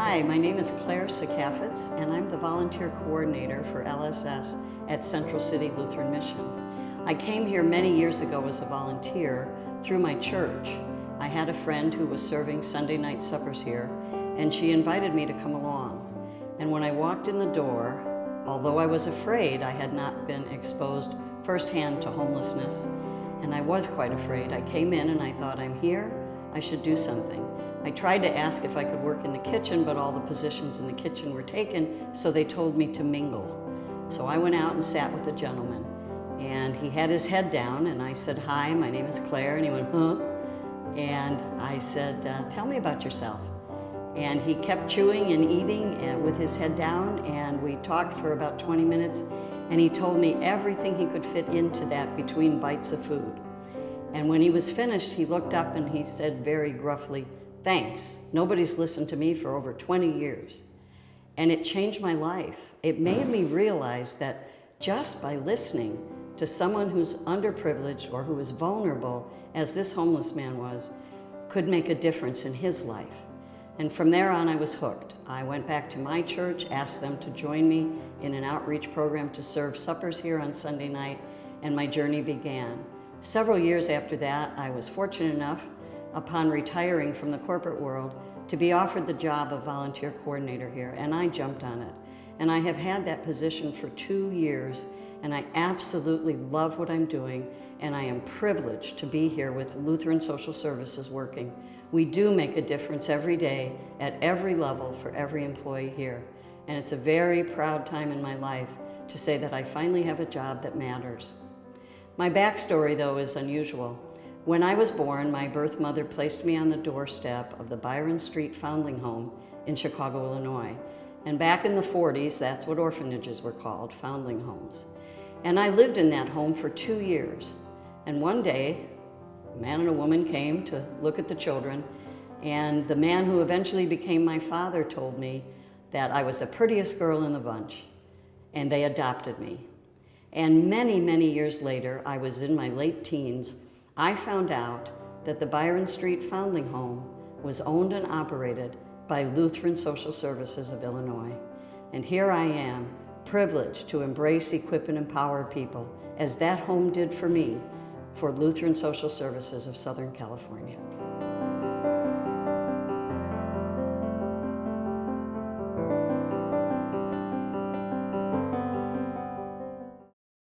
Hi, my name is Claire Sekafetz, and I'm the volunteer coordinator for LSS at Central City Lutheran Mission. I came here many years ago as a volunteer through my church. I had a friend who was serving Sunday night suppers here, and she invited me to come along. And when I walked in the door, although I was afraid, I had not been exposed firsthand to homelessness, and I was quite afraid. I came in and I thought, I'm here, I should do something. I tried to ask if I could work in the kitchen, but all the positions in the kitchen were taken, so they told me to mingle. So I went out and sat with a gentleman, and he had his head down, and I said, hi, my name is Claire, and he went, huh? And I said, tell me about yourself. And he kept chewing and eating with his head down, and we talked for about 20 minutes, and he told me everything he could fit into that between bites of food. And when he was finished, he looked up and he said very gruffly, thanks. Nobody's listened to me for over 20 years. And it changed my life. It made me realize that just by listening to someone who's underprivileged or who is vulnerable, as this homeless man was, could make a difference in his life. And from there on, I was hooked. I went back to my church, asked them to join me in an outreach program to serve suppers here on Sunday night, and my journey began. Several years after that, I was fortunate enough, upon retiring from the corporate world, to be offered the job of volunteer coordinator here, and I jumped on it. And I have had that position for 2 years, and I absolutely love what I'm doing, and I am privileged to be here with Lutheran Social Services working. We do make a difference every day, at every level, for every employee here. And it's a very proud time in my life to say that I finally have a job that matters. My backstory, though, is unusual. When I was born, my birth mother placed me on the doorstep of the Byron Street Foundling Home in Chicago, Illinois. And back in the 40s, that's what orphanages were called, foundling homes. And I lived in that home for 2 years. And one day, a man and a woman came to look at the children, and the man who eventually became my father told me that I was the prettiest girl in the bunch, and they adopted me. And many, many years later, I was in my late teens, I found out that the Byron Street Foundling Home was owned and operated by Lutheran Social Services of Illinois. And here I am, privileged to embrace, equip, and empower people, as that home did for me, for Lutheran Social Services of Southern California.